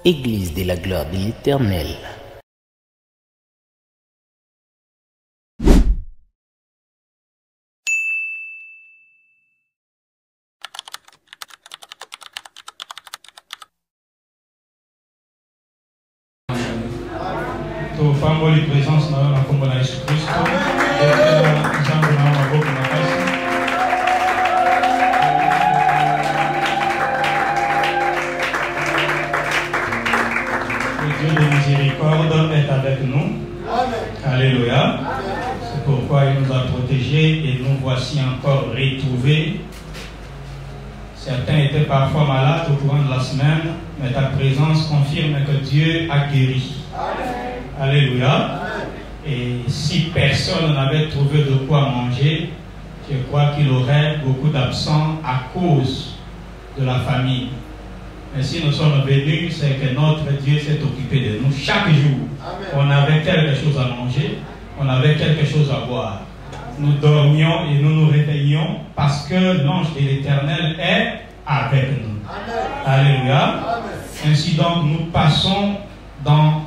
Église de la gloire de l'Éternel. Tofamboli présence na na kombo na Yesu Kristo. Nzambe na maboko na kasi. Le Dieu de miséricorde est avec nous. Alléluia. C'est pourquoi il nous a protégés et nous voici encore retrouvés. Certains étaient parfois malades au courant de la semaine, mais ta présence confirme que Dieu a guéri. Alléluia. Et si personne n'avait trouvé de quoi manger, je crois qu'il aurait beaucoup d'absents à cause de la famine. Mais si nous sommes venus, c'est que notre Dieu s'est occupé de nous chaque jour. On avait quelque chose à manger, on avait quelque chose à boire. Nous dormions et nous nous réveillions parce que l'ange de l'Éternel est avec nous. Alléluia. Ainsi donc, nous passons dans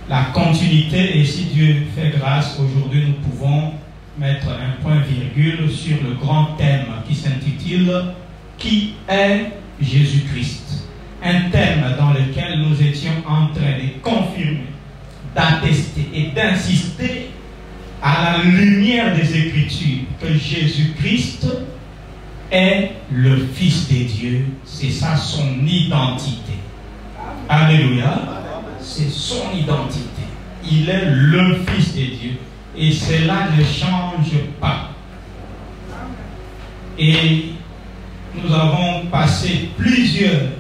la continuité, et si Dieu fait grâce, aujourd'hui nous pouvons mettre un point virgule sur le grand thème qui s'intitule « Qui est Jésus-Christ ?» Un thème dans lequel nous étions en train de confirmer, d'attester et d'insister à la lumière des Écritures que Jésus-Christ est le Fils de Dieu. C'est ça son identité. Alléluia. C'est son identité. Il est le Fils de Dieu. Et cela ne change pas. Et nous avons passé plusieurs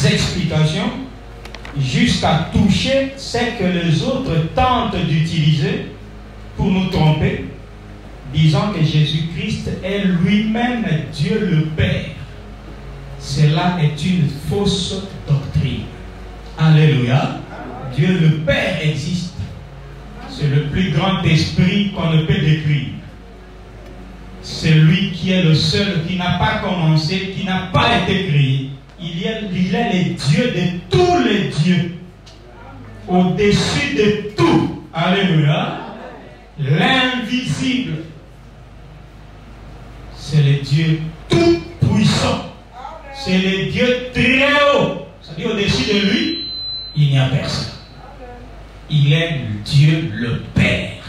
explications jusqu'à toucher ce que les autres tentent d'utiliser pour nous tromper, disant que Jésus-Christ est lui-même Dieu le Père. Cela est une fausse doctrine. Alléluia. Dieu le Père existe. C'est le plus grand esprit qu'on ne peut décrire. C'est lui qui est le seul qui n'a pas commencé, qui n'a pas été créé. Il est le Dieu de tous les dieux. Au-dessus de tout. Alléluia. L'invisible. C'est le Dieu tout puissant. C'est le Dieu très haut. C'est-à-dire au-dessus de lui, il n'y a personne. Il est Dieu le Père.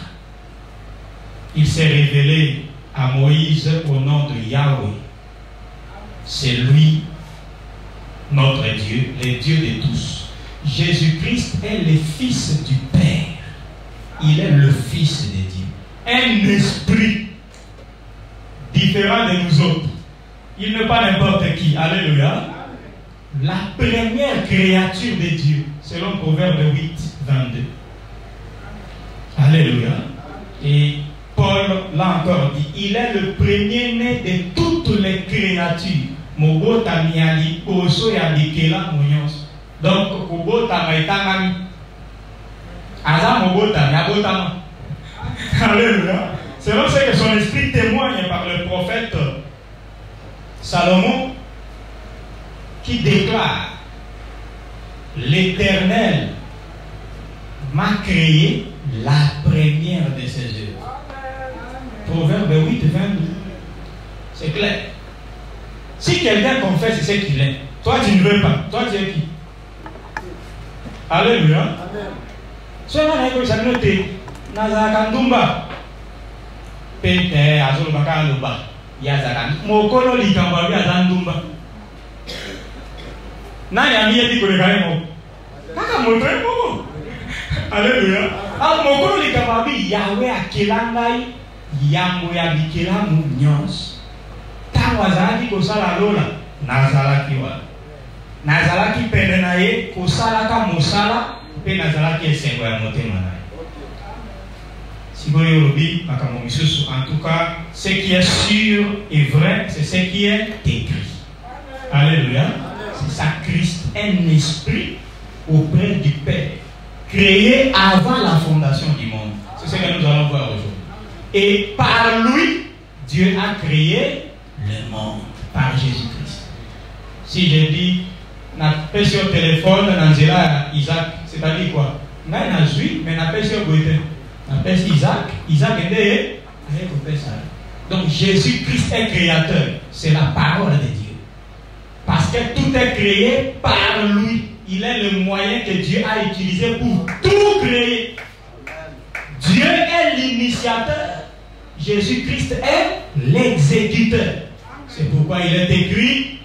Il s'est révélé à Moïse au nom de Yahweh. C'est lui, notre Dieu, le Dieu de tous. Jésus-Christ est le Fils du Père. Il est le Fils de Dieu. Un esprit différent de nous autres. Il n'est pas n'importe qui. Alléluia. La première créature de Dieu, selon Proverbe 8, 22. Alléluia. Et Paul l'a encore dit, il est le premier-né de toutes les créatures. Mobota miali oso ya bikela monyos. Donc, Mobota maitangami. Aza Mobota miabotama. Alléluia. Selon ce que son esprit témoigne par le prophète Salomon, qui déclare: l'Éternel m'a créé la première de ses œuvres. Proverbe 8, 22. C'est clair. Si quelqu'un confesse ce qu'il est, toi tu ne veux pas. Toi tu es qui? Alléluia. Seulement, Pete azul bakaluba yazakan mokolo likamba bi azandumba nani amiye di kolekale mo kaka moto mo. Alléluia. Al mokolo likamba bi Yahweh akelangai yango ya bikela mu nyos tango azalaki kosala lola nazalaki wa nazalaki pene na ye kosalaka mosala mpe nazalaki esengo ya motema na ye. En tout cas, ce qui est sûr et vrai, c'est ce qui est écrit. Alléluia. C'est ça, Christ, un esprit auprès du Père, créé avant la fondation du monde. C'est ce que nous allons voir aujourd'hui. Et par lui, Dieu a créé le monde. par Jésus-Christ. Si je dis, na paix sur téléphone, dans Isaac, c'est-à-dire quoi? Mais na paix sur Goethe. Na paix sur Isaac est donc Jésus-Christ est créateur. C'est la parole de Dieu. Parce que tout est créé par lui. Il est le moyen que Dieu a utilisé pour tout créer. Dieu est l'initiateur. Jésus-Christ est l'exécuteur. C'est pourquoi il est écrit,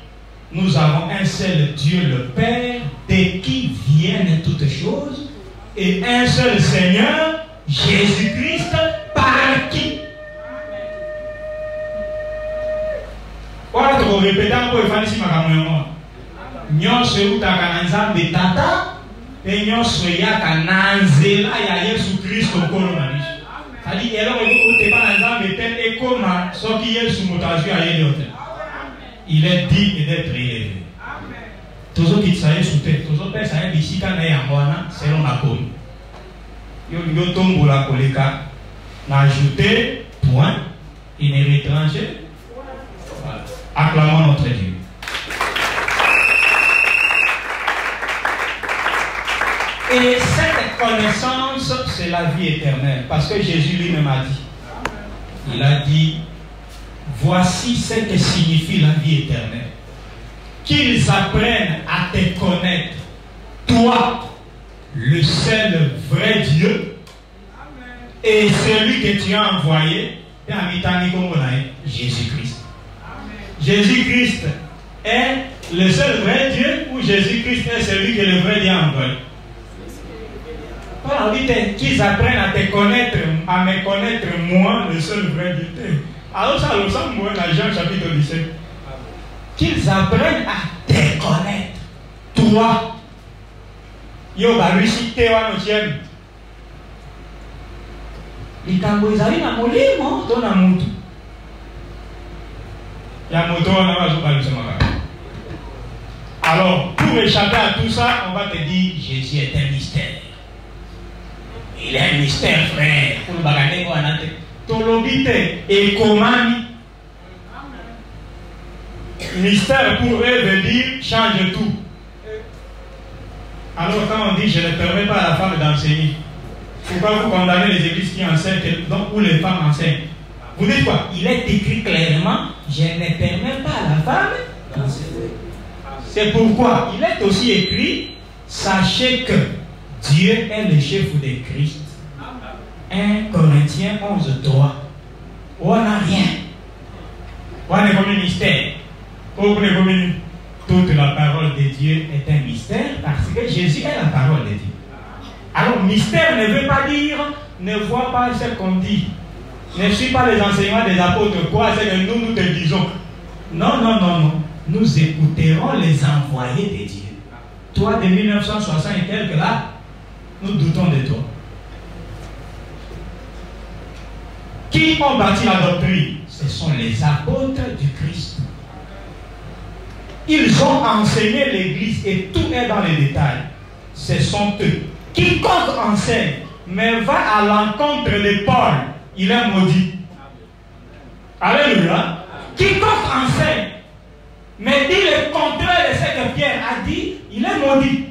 nous avons un seul Dieu le Père, de qui viennent toutes choses, et un seul Seigneur, Jésus-Christ, par qui. Voilà, tu vas répéter encore, il faut ici ma caméra. Nyon se utaka na nzambe tata, et nyon se yaka na nzela ya Yesu Christ okolo na biso. C'est-à-dire, alors, il ne pas dans le tel et comme ce qui est sous motation à l'autre. Il est digne d'être élevé. Tous ceux qui sont sous tête, tous ceux qui sont ici, quand ils sont selon la commune. Ils ont tombé la colléca, ajouté, point, il est étranger. Voilà. Acclamons notre Dieu. Et cette connaissance, c'est la vie éternelle. Parce que Jésus lui-même a dit. Il a dit, voici ce que signifie la vie éternelle. Qu'ils apprennent à te connaître, toi, le seul vrai Dieu, et celui que tu as envoyé, Jésus-Christ. Jésus-Christ est le seul vrai Dieu, ou Jésus-Christ est celui que le vrai Dieu a envoyé? On dit qu'ils apprennent à te connaître, à me connaître moi, le seul vrai Dieu. Alors ça ressemble moi à Jean chapitre 17. Qu'ils apprennent à te connaître, toi. Yo ba réciter wa no tienne. Likambo ezali na molimo to na mutu. Ya moto na ba zo ba lusema. Alors, pour échapper à tout ça, on va te dire Jésus est un mystère. Il est un mystère, frère. Pour le bagager, on a Tolobite et Komani. Mystère pour eux veut dire change tout. Alors, quand on dit je ne permets pas à la femme d'enseigner, pourquoi vous condamnez les églises qui enseignent, donc où les femmes enseignent? Vous dites quoi? Il est écrit clairement je ne permets pas à la femme d'enseigner. C'est pourquoi il est aussi écrit sachez que Dieu est le chef de Christ. 1 Corinthiens 11, 3. On n'a rien. On est comme un mystère. Toute la parole de Dieu est un mystère parce que Jésus est la parole de Dieu. Alors, mystère ne veut pas dire ne vois pas ce qu'on dit. Ne suis pas les enseignements des apôtres. Quoi, c'est que nous te disons. Non, non, non, non. Nous écouterons les envoyés de Dieu. Toi, de 1960 et quelques là, nous doutons de toi. Qui ont bâti la doctrine? Ce sont les apôtres du Christ. Ils ont enseigné l'Église et tout est dans les détails. Ce sont eux. Quiconque enseigne, mais va à l'encontre de Paul, il est maudit. Alléluia. Quiconque enseigne, mais dit le contraire de ce que Pierre a dit, il est maudit.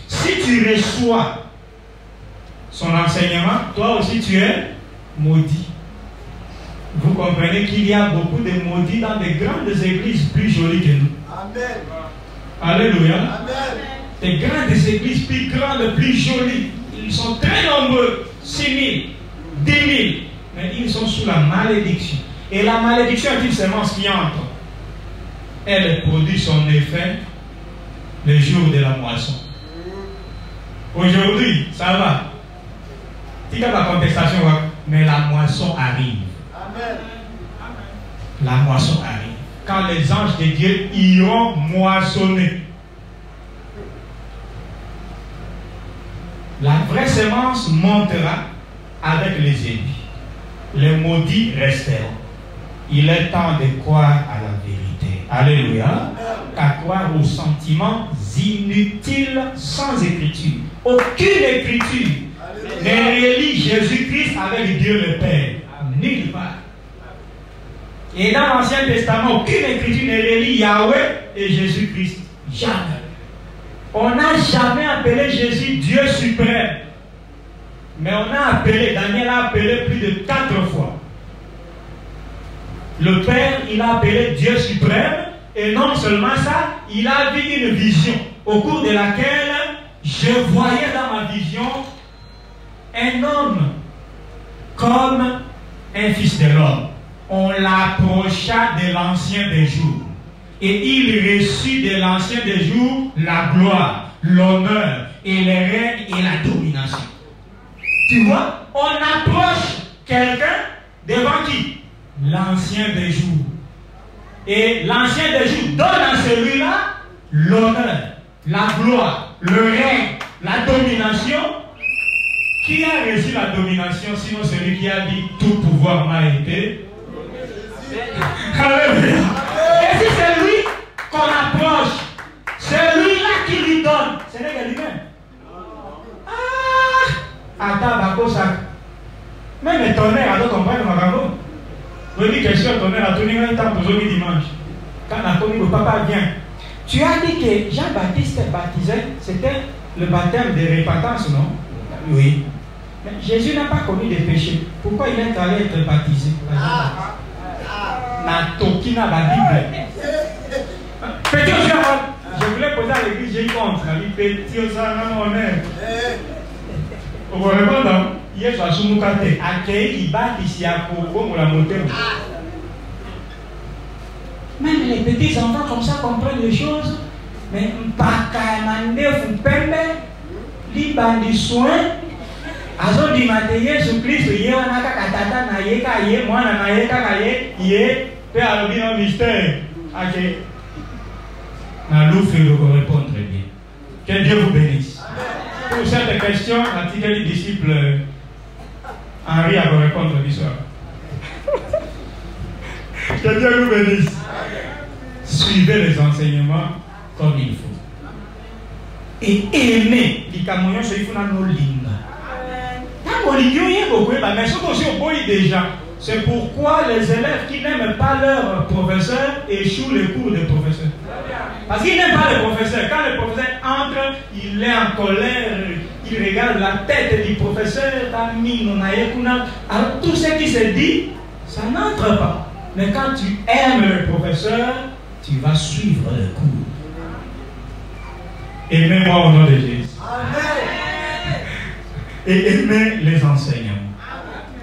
Si tu reçois son enseignement, toi aussi tu es maudit. Vous comprenez qu'il y a beaucoup de maudits dans de grandes églises plus jolies que nous. Amen. Alléluia. Amen. Des grandes églises plus grandes, plus jolies. Ils sont très nombreux. 6 000, 10 000. Mais ils sont sous la malédiction. Et la malédiction est une semence qui entre. Elle produit son effet le jour de la moisson. Aujourd'hui, ça va. Il y a la contestation, mais la moisson arrive. Amen. La moisson arrive. Quand les anges de Dieu iront moissonner. La vraie semence montera avec les ébis. Les maudits resteront. Il est temps de croire à la vérité. Alléluia. Qu'à croire aux sentiments inutiles sans écriture. Aucune écriture ne relie Jésus-Christ avec Dieu le Père. Nulle part. Et dans l'Ancien Testament, aucune écriture ne relie Yahweh et Jésus-Christ. Jamais. On n'a jamais appelé Jésus Dieu suprême. Mais on a appelé, Daniel a appelé plus de 4 fois. Le Père, il a appelé Dieu suprême. Et non seulement ça, il a vu une vision au cours de laquelle je voyais dans ma vision un homme comme un fils de l'homme. On l'approcha de l'ancien des jours. Et il reçut de l'ancien des jours la gloire, l'honneur et le règne et la domination. Tu vois, on approche quelqu'un devant qui? L'ancien des jours. Et l'ancien des jours donne à celui-là l'honneur, la gloire, le règne, la domination. Qui a reçu la domination, sinon celui qui a dit tout pouvoir m'a été? Alléluia. Et si c'est lui qu'on approche, c'est lui-là qui lui donne. Ce n'est que lui-même. Attends, Bakosak. Même le tonnerre, à d'autres comprendre ma gamme. Je dis question tonnerre à tout le monde, tant pour dimanche. Quand on a connu le papa vient. Tu as dit que Jean-Baptiste baptisait, c'était le baptême de repentance, non? Oui. Mais Jésus n'a pas commis de péché. Pourquoi il est allé être baptisé? Natokina la Bible. Petit je voulais poser à l'église, j'ai contre. Petit on est. Vous répondez? Hier, je suis moukaté. Accueilli, il bat ici à Kogo, la montée. Même les petits enfants comme ça comprennent les choses. Mais pas qu'à vous permet, liban du soin. Azo di mate Yesu Kristo ye wana kaka tata na ye ka ye mwana na ye kaka ye pe alobi no mystère. Ok. Na l'oufre de répondre très bien. Que Dieu vous bénisse. Pour cette question, l'article du disciple Henri a répondre du soir. Que Dieu vous bénisse. Suivez les enseignements comme il faut. Et aimez. Likamoyon se il faut na no linga. C'est pourquoi les élèves qui n'aiment pas leur professeur échouent le cours des professeurs. Parce qu'ils n'aiment pas le professeur. Quand le professeur entre, il est en colère, il regarde la tête du professeur. Alors tout ce qui se dit, ça n'entre pas. Mais quand tu aimes le professeur, tu vas suivre le cours. Aimez-moi au nom de Jésus. Et aimez les enseignants.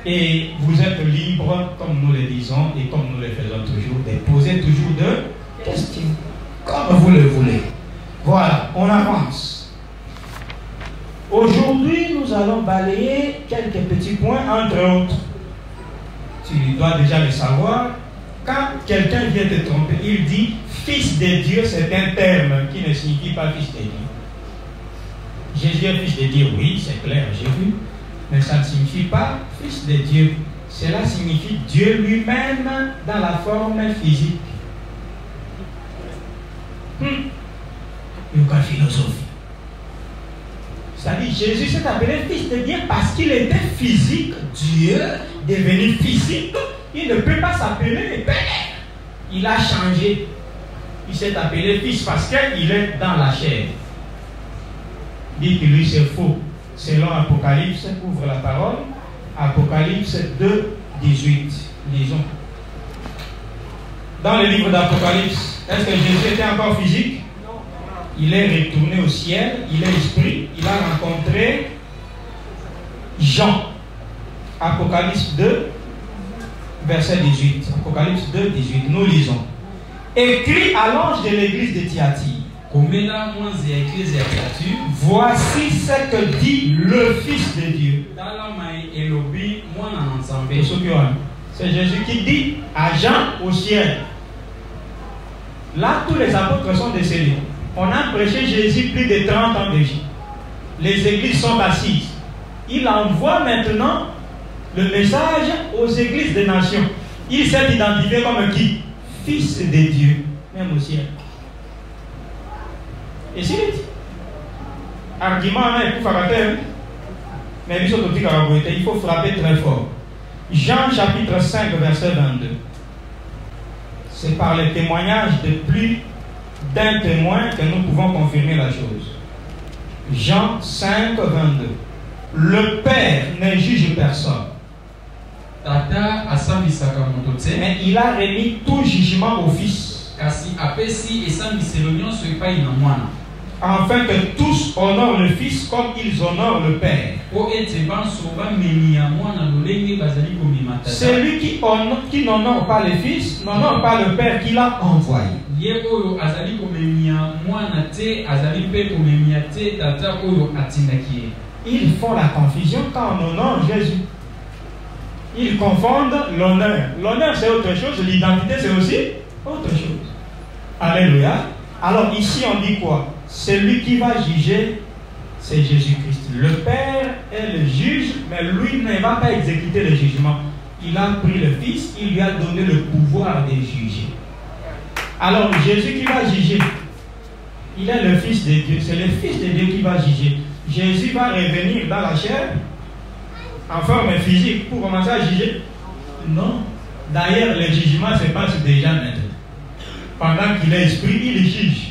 Et vous êtes libres, comme nous le disons et comme nous le faisons toujours, de poser toujours de questions, comme vous le voulez. Voilà, on avance. Aujourd'hui, nous allons balayer quelques petits points, entre autres. Tu dois déjà le savoir. Quand quelqu'un vient te tromper, il dit fils de Dieu, c'est un terme qui ne signifie pas fils de Dieu. Jésus est fils de Dieu, oui, c'est clair, j'ai vu. Mais ça ne signifie pas fils de Dieu. Cela signifie Dieu lui-même dans la forme physique. Il y a une philosophie. C'est-à-dire Jésus s'est appelé fils de Dieu parce qu'il était physique. Dieu devenu physique. Il ne peut pas s'appeler le Père. Il a changé. Il s'est appelé fils parce qu'il est dans la chair. Dit que lui c'est faux. Selon Apocalypse, ouvre la parole. Apocalypse 2, 18. Lisons. Dans le livre d'Apocalypse, est-ce que Jésus était encore physique? Il est retourné au ciel, il est esprit, il a rencontré Jean. Apocalypse 2, verset 18. Apocalypse 2, 18. Nous lisons. Écrit à l'ange de l'église de Thyatire. Voici ce que dit le Fils de Dieu. C'est Jésus qui dit à Jean au ciel. Là, tous les apôtres sont décédés. On a prêché Jésus plus de 30 ans déjà. Les églises sont assises. Il envoie maintenant le message aux églises des nations. Il s'est identifié comme qui? Fils de Dieu, même au ciel. Et c'est argument pour faire mais il faut frapper très fort. Jean chapitre 5 verset 22. c'est par le témoignage de plus d'un témoin que nous pouvons confirmer la chose. Jean 5, 22. Le Père ne juge personne. Mais il a remis tout jugement au Fils. Afin que tous honorent le Fils comme ils honorent le Père. Celui qui n'honore pas le Fils n'honore pas le Père qui l'a envoyé. Ils font la confusion quand on honore Jésus. Ils confondent l'honneur. L'honneur c'est autre chose, l'identité c'est aussi autre chose. Alléluia. Alors ici on dit quoi? Celui qui va juger, c'est Jésus-Christ. Le Père est le juge, mais lui ne va pas exécuter le jugement. Il a pris le Fils, il lui a donné le pouvoir de juger. Alors Jésus qui va juger, il est le Fils de Dieu, c'est le Fils de Dieu qui va juger. Jésus va revenir dans la chair, en forme physique, pour commencer à juger? Non. D'ailleurs, le jugement se passe déjà maintenant. Pendant qu'il est esprit, il juge.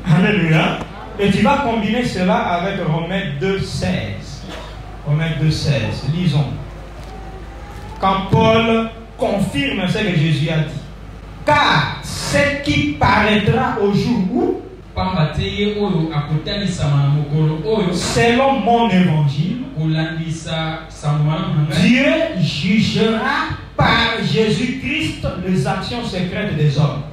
Alléluia. Et tu vas combiner cela avec Romains 2,16. Romains 2,16. Lisons. Quand Paul confirme ce que Jésus a dit. Car ce qui paraîtra au jour où, selon mon évangile, Dieu jugera par Jésus-Christ les actions secrètes des hommes.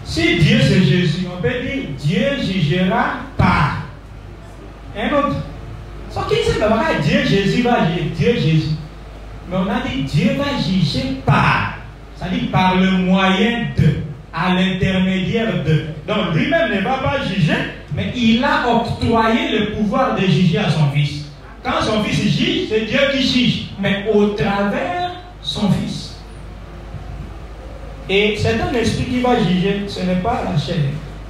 Si Dieu c'est Jésus, on peut dire Dieu jugera par un autre. Sauf qu'il sait que Dieu Jésus va juger, Dieu Jésus. Mais on a dit Dieu va juger par, c'est-à-dire par le moyen de, à l'intermédiaire de. Donc lui-même ne va pas juger, mais il a octroyé le pouvoir de juger à son Fils. Quand son Fils juge, c'est Dieu qui juge, mais au travers son Fils. Et c'est un esprit qui va juger, ce n'est pas la chair.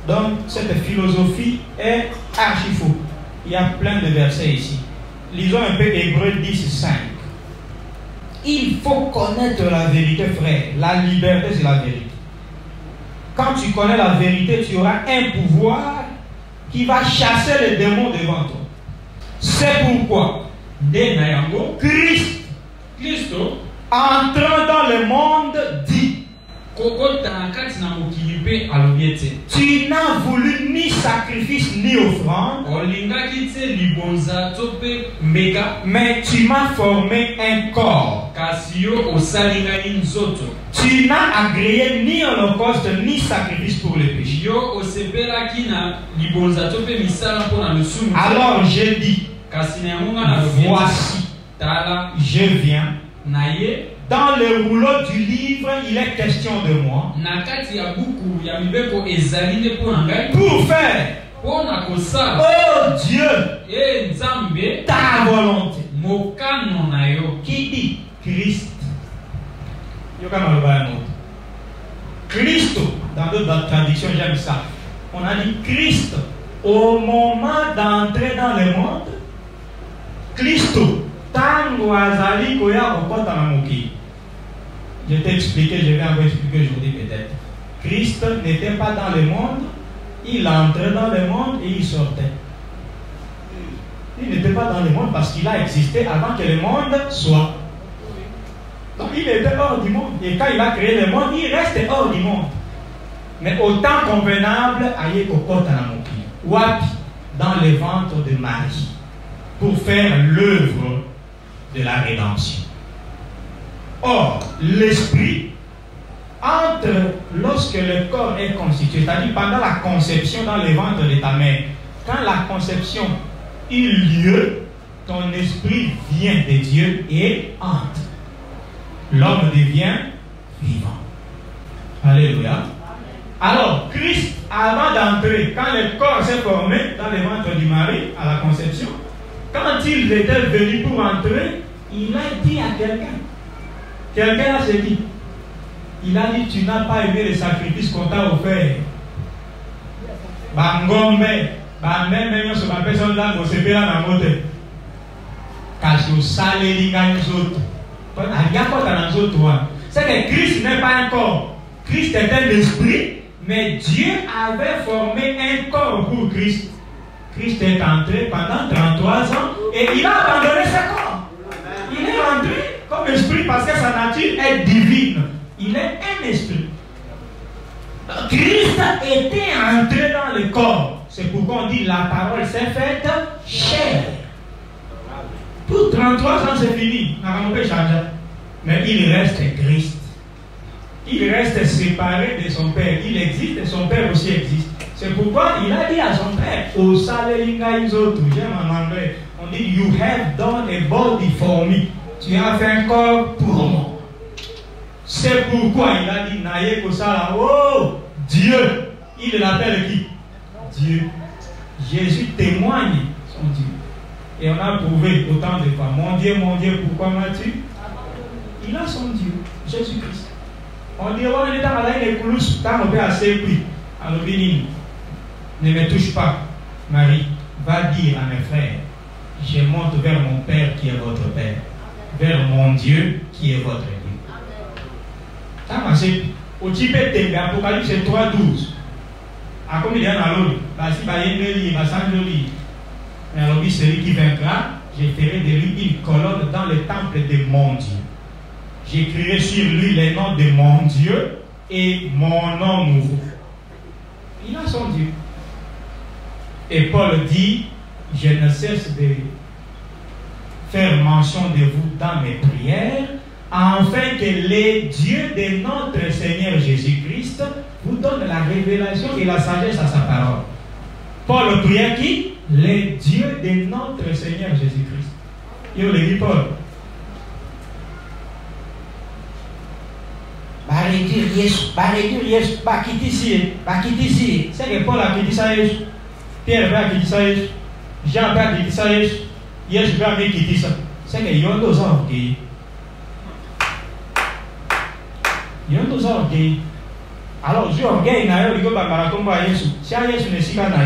Donc cette philosophie est archi faux. Il y a plein de versets ici. Lisons un peu Hébreux 10, 5. Il faut connaître la vérité, frère. La liberté, c'est la vérité. Quand tu connais la vérité, tu auras un pouvoir qui va chasser les démons devant toi. C'est pourquoi Christ, entrant dans le monde, dit: tu n'as voulu ni sacrifice ni offrande, mais tu m'as formé un corps. Tu n'as agréé ni holocauste ni sacrifice pour le péché. Alors j'ai dit: voici, je viens. Dans le rouleau du livre, il est question de moi. Pour faire, oh Dieu, ta volonté. Qui dit Christ? Christ, dans d'autres traductions, j'aime ça. On a dit Christ au moment d'entrer dans le monde. Christ. Je t'ai expliqué, je vais encore expliquer aujourd'hui peut-être. Christ n'était pas dans le monde, il entrait dans le monde et il sortait. Il n'était pas dans le monde parce qu'il a existé avant que le monde soit. Donc il était hors du monde. Et quand il a créé le monde, il reste hors du monde. Mais au temps convenable, aïe kokota namoki. Wapi, dans le ventre de Marie, pour faire l'œuvre de la rédemption. Or, l'esprit entre lorsque le corps est constitué, c'est-à-dire pendant la conception dans le ventre de ta mère, quand la conception eut lieu, ton esprit vient de Dieu et entre. L'homme devient vivant. Alléluia. Alors, Christ, avant d'entrer, quand le corps s'est formé dans le ventre du mari, à la conception, quand il était venu pour entrer, il a dit à quelqu'un. Quelqu'un a dit. Il a dit: tu n'as pas aimé les sacrifices qu'on t'a offert. Bangombe, même sur ma personne là, vous savez là dans votre. C'est que Christ n'est pas un corps. Christ est un esprit, mais Dieu avait formé un corps pour Christ. Christ est entré pendant 33 ans et il a abandonné ce corps. Il est entré comme esprit parce que sa nature est divine. Il est un esprit. Christ était entré dans le corps. C'est pourquoi on dit la parole s'est faite chair. Pour 33 ans, c'est fini. On peut changer. Mais il reste Christ. Il reste séparé de son Père. Il existe et son Père aussi existe. C'est pourquoi il a dit à son Père, au Saleringaïzotu, j'aime en anglais, on dit, you have done a body for me. Tu as fait un corps pour moi. C'est pourquoi il a dit, Naye Kosala, oh, Dieu. Il l'appelle qui? Dieu. Jésus témoigne son Dieu. Et on a prouvé autant de fois, mon Dieu, pourquoi m'as-tu? Il a son Dieu, Jésus-Christ. On dit, on est dans la ligne de Koulous, quand on peut assez pris, à l'obéline. Ne me touche pas, Marie. Va dire à mes frères, je monte vers mon Père qui est votre Père, vers mon Dieu qui est votre Dieu. Au type de Apocalypse 3:12. À comme il y a dans l'eau, si il va s'enjolir. Mais alors, celui qui vaincra, je ferai de lui une colonne dans le temple de mon Dieu. J'écrirai sur lui les noms de mon Dieu et mon nom nouveau. Il a son Dieu. Et Paul dit, je ne cesse de faire mention de vous dans mes prières, afin que les dieux de notre Seigneur Jésus-Christ vous donnent la révélation et la sagesse à sa parole. Paul priait qui? Les dieux de notre Seigneur Jésus-Christ. Il le dit Paul. C'est que Paul a quitté ça, Pierre a quitté ça, Jean a quitté ça, Yesu a quitté ça. C'est que ils ont deux orgueils. Ils ont deux orgueils. Alors, je orgueil, il y a un Yesu. Si Yesu ne s'y va pas,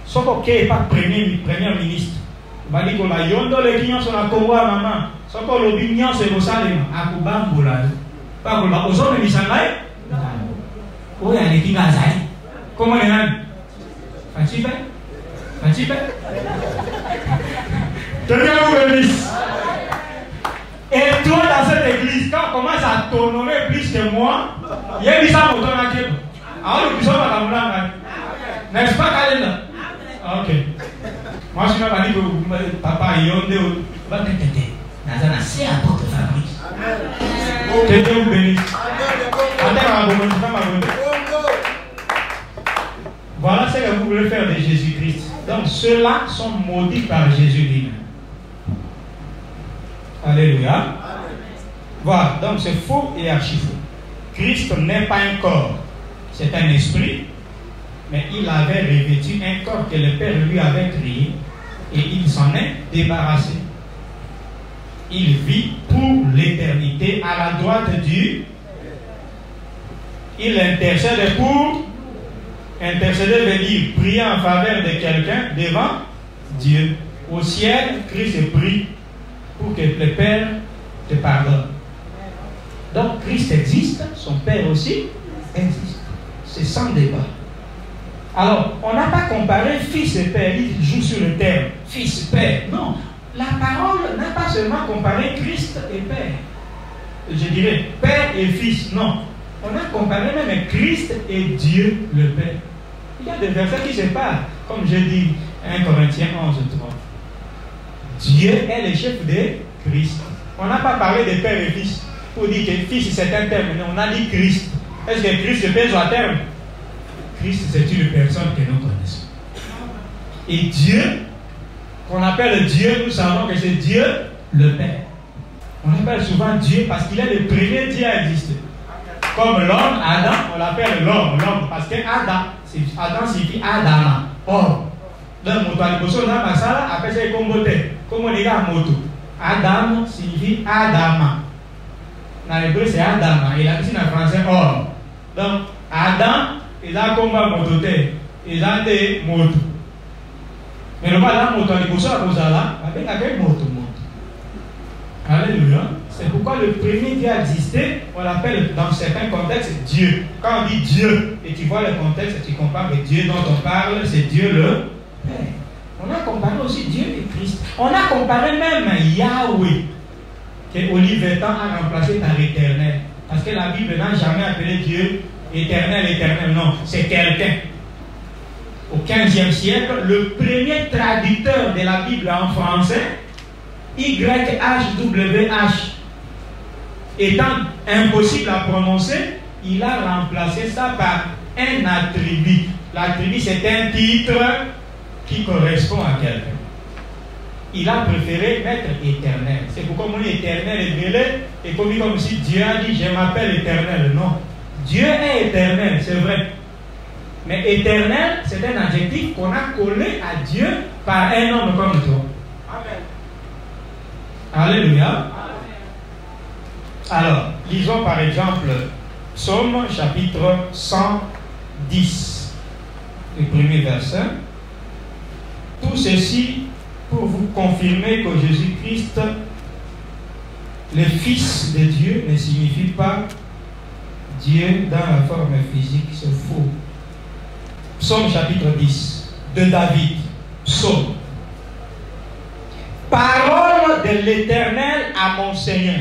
sauf que pas premier ministre. Il va dire que la yondo les clients sont à Congo à maman. Sauf que l'opinion c'est le salem. À Kubamboula. Pas que la ozone de Missangaï. Où est les Kingazaï? Comment les gens? Fatibé? Tenez-vous l'église. Et toi dans cette église, quand on commence à t'honorer plus que moi, il y a des gens qui t'honorent. Alors nous sommes à la moulin. N'est-ce pas, Kalenda? Ok. Moi, je ne vais pas dire que papa est yondé ou va t'éteindre. Nazana, c'est un porte Fabrice. Que Dieu vous bénisse. Voilà ce que vous voulez faire de Jésus-Christ. Donc, ceux-là sont maudits par Jésus lui-même. Alléluia. Voilà, donc c'est faux et archi faux. Christ n'est pas un corps, c'est un esprit. Mais il avait revêtu un corps que le Père lui avait créé et il s'en est débarrassé. Il vit pour l'éternité à la droite du. Il intercède pour. Intercéder veut dire prier en faveur de quelqu'un devant Dieu. Au ciel, Christ prie pour que le Père te pardonne. Donc Christ existe, son Père aussi existe. C'est sans débat. Alors, on n'a pas comparé fils et père, il joue sur le terme fils, père. Non, la parole n'a pas seulement comparé Christ et père. Je dirais père et fils, non. On a comparé même Christ et Dieu le Père. Il y a des versets qui se parlent, comme je dis 1 Corinthiens 11:3. Dieu est le chef de Christ. On n'a pas parlé de père et fils pour dire que fils c'est un terme, mais on a dit Christ. Est-ce que Christ se pèse à terme? Christ, c'est une personne que nous connaissons. Et Dieu, qu'on appelle Dieu, nous savons que c'est Dieu le Père. On appelle souvent Dieu parce qu'il est le premier Dieu à exister. Comme l'homme, Adam, on l'appelle l'homme, parce que Adam signifie Adama. Or, dans le mot Aliboso, dans la salle, appelle ça comme comme on dit à moto. Adam signifie Adama. Dans l'hébreu, c'est Adama. Et là, ici, dans le français, or. Donc, Adam, il a combat mototé. Il a des motos. Mais le madame moto à l'épouse à Rosala, avec moto. Alléluia. C'est pourquoi le premier Dieu a existé, on l'appelle dans certains contextes Dieu. Quand on dit Dieu, et tu vois le contexte, tu compares avec Dieu dont on parle, c'est Dieu le Père. On a comparé aussi Dieu et Christ. On a comparé même Yahweh, que Olivier a remplacé par éternel. Parce que la Bible n'a jamais appelé Dieu éternel. Non, c'est quelqu'un. Au XVe siècle, le premier traducteur de la Bible en français, YHWH, étant impossible à prononcer, il a remplacé ça par un attribut. L'attribut, c'est un titre qui correspond à quelqu'un. Il a préféré mettre éternel. C'est pourquoi mon éternel est mêlé et comme si Dieu a dit je m'appelle éternel. Non. Dieu est éternel, c'est vrai. Mais éternel, c'est un adjectif qu'on a collé à Dieu par un homme comme toi. Amen. Alléluia. Alors, lisons par exemple Psaume chapitre 110, le premier verset. Tout ceci pour vous confirmer que Jésus-Christ, le Fils de Dieu, ne signifie pas Dieu dans la forme physique, c'est faux. Psaume chapitre 10, de David. Psaume. Parole de l'Éternel à mon Seigneur.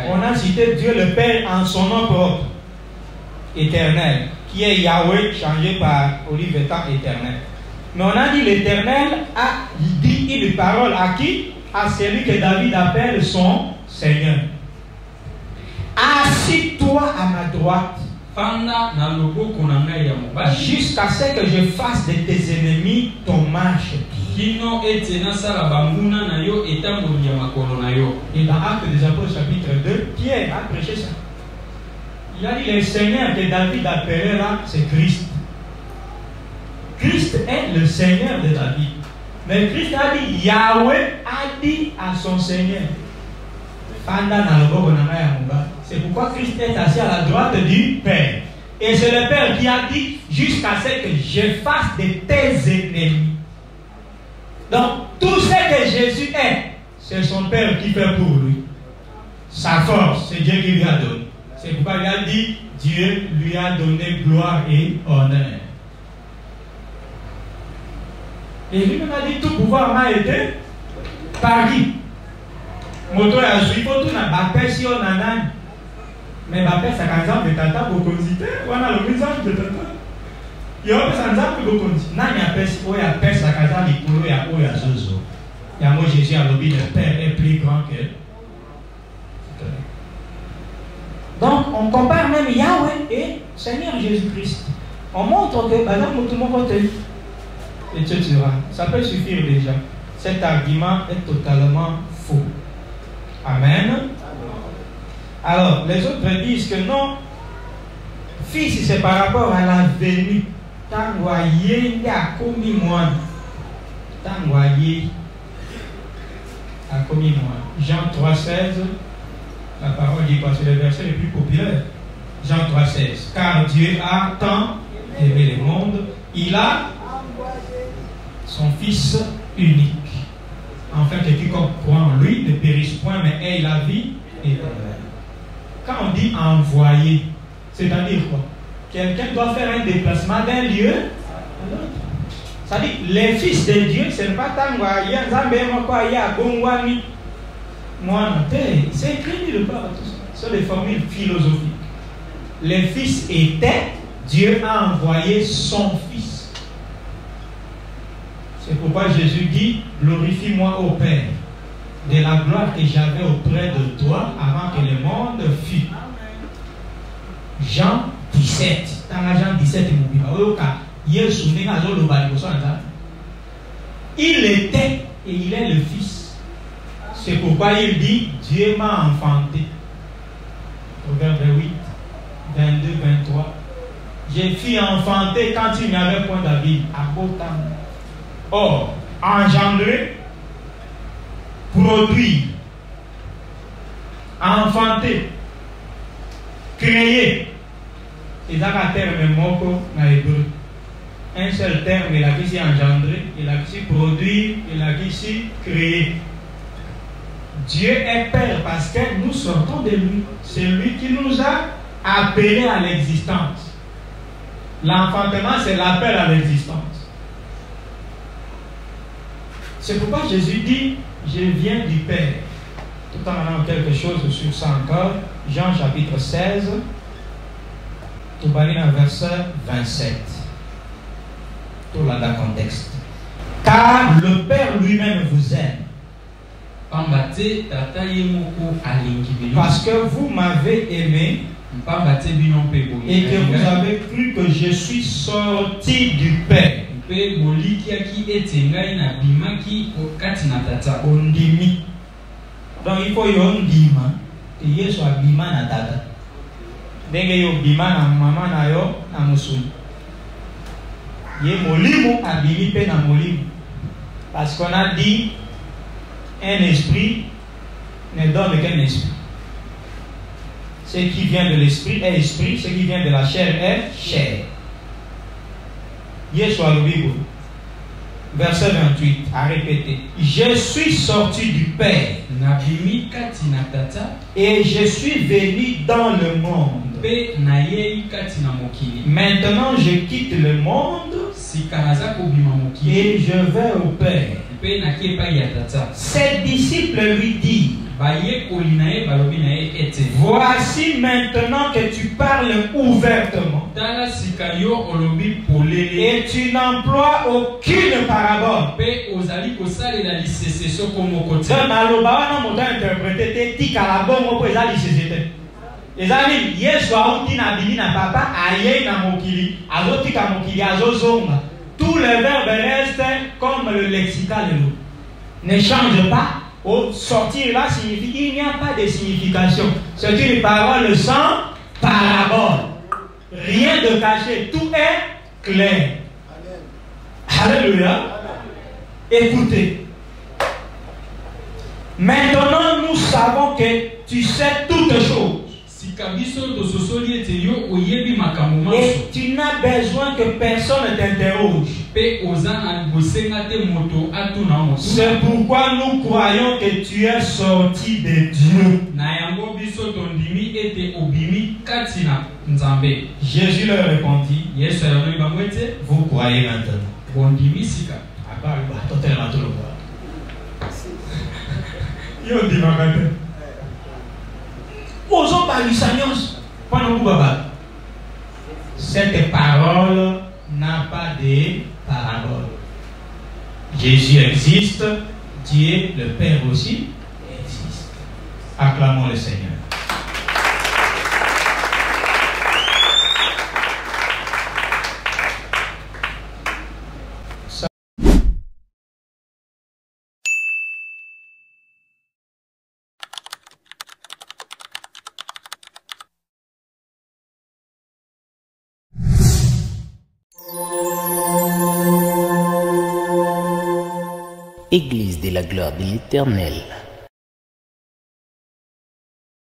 On a cité Dieu le Père en son nom propre, éternel, qui est Yahweh changé par Olivetan éternel. Mais on a dit l'Éternel a dit une parole à qui? À celui que David appelle son Seigneur. Assis-toi à ma droite jusqu'à ce que je fasse de tes ennemis ton marchepied. Et dans Actes des Apôtres chapitre 2, Pierre a prêché ça. Il a dit le Seigneur que David appelait là, c'est Christ. Christ est le Seigneur de David. Mais Christ a dit, Yahweh a dit à son Seigneur. C'est pourquoi Christ est assis à la droite du Père. Et c'est le Père qui a dit, jusqu'à ce que je fasse de tes ennemis. Donc, tout ce que Jésus est, c'est son Père qui fait pour lui. Sa force, c'est Dieu qui lui a donné. C'est pourquoi il a dit, Dieu lui a donné gloire et honneur. Et lui-même a dit, tout pouvoir m'a été par qui? Moto ya suivi tout na bapesi on nana. Mais bapesi akaza betata bokonzite wana lomiza betata. Yo pesa nzambe bokonzi. Nani apesi oya pesa akaza likolo ya oya zozo. Ya mo Jésus a lobby le Père est plus grand que. Donc on compare même Yahweh et Seigneur Jésus-Christ. On montre que madame tout le monde etc. Ça peut suffire déjà. Cet argument est totalement faux. Amen. Alors, les autres disent que non, fils, c'est par rapport à la venue. Tangoye a commis moi. Tangoye a commis moi. Jean 3,16, la parole dit quoi? C'est le verset le plus populaire. Jean 3,16. Car Dieu a tant aimé le monde, il a son Fils unique. Enfin, que quiconque croit en lui ne périsse point, mais ait la vie éternelle. Quand on dit envoyer, c'est-à-dire quoi? Quelqu'un doit faire un déplacement d'un lieu à l'autre. C'est-à-dire, les fils de Dieu, ce n'est pas tant qu'il y a c'est écrit de part tout ça. Ce sont des formules philosophiques. Les fils étaient, Dieu a envoyé son Fils. C'est pourquoi Jésus dit, glorifie-moi au Père, de la gloire que j'avais auprès de toi avant que le monde fût. Jean 17. Dans Jean 17, il était et il est le Fils. C'est pourquoi il dit, Dieu m'a enfanté. Proverbe 8, 22, 23. J'ai fui enfanté quand il n'y avait point David, à Botam. Or, engendrer, produire, enfanter, créer, et dans la terme moko na hébreu. un seul terme, il a ici engendré, il a ici produit, il a ici créé. Dieu est Père parce que nous sortons de lui. C'est lui qui nous a appelés à l'existence. L'enfantement, c'est l'appel à l'existence. C'est pourquoi Jésus dit, je viens du Père. Tout en allant quelque chose sur ça encore. Jean chapitre 16, tout va lire verset 27. Tout là dans le contexte. Car le Père lui-même vous aime. Parce que vous m'avez aimé et que vous avez cru que je suis sorti du Père. Ondimi. Donc il faut yondima que Yesu abima na tata. Denge yo bima na mama na yo na musuni. Ye molimo abimi pe na molimo. Parce qu'on a dit un esprit ne donne qu'un esprit. Ce qui vient de l'esprit est esprit, ce qui vient de la chair est chair. Yesu alubigo. Verset 28, à répéter. Je suis sorti du Père et je suis venu dans le monde. Maintenant je quitte le monde et je vais au Père. Ses disciples lui disent, voici maintenant que tu parles ouvertement et tu n'emploies aucune parabole. Tout le verbe reste comme le lexical de l'eau. Ne change pas. Au sortir là signifie qu'il n'y a pas de signification. C'est une parole sans parabole. Rien de caché. Tout est clair. Alléluia. Écoutez. Maintenant nous savons que tu sais toutes choses. Et tu n'as besoin que personne ne t'interroge. C'est pourquoi nous croyons que tu es sorti de Dieu. Jésus leur répondit, vous croyez maintenant. Cette parole n'a pas de parabole. Jésus existe, Dieu le Père aussi existe. Acclamons le Seigneur. Église de la gloire de l'Éternel.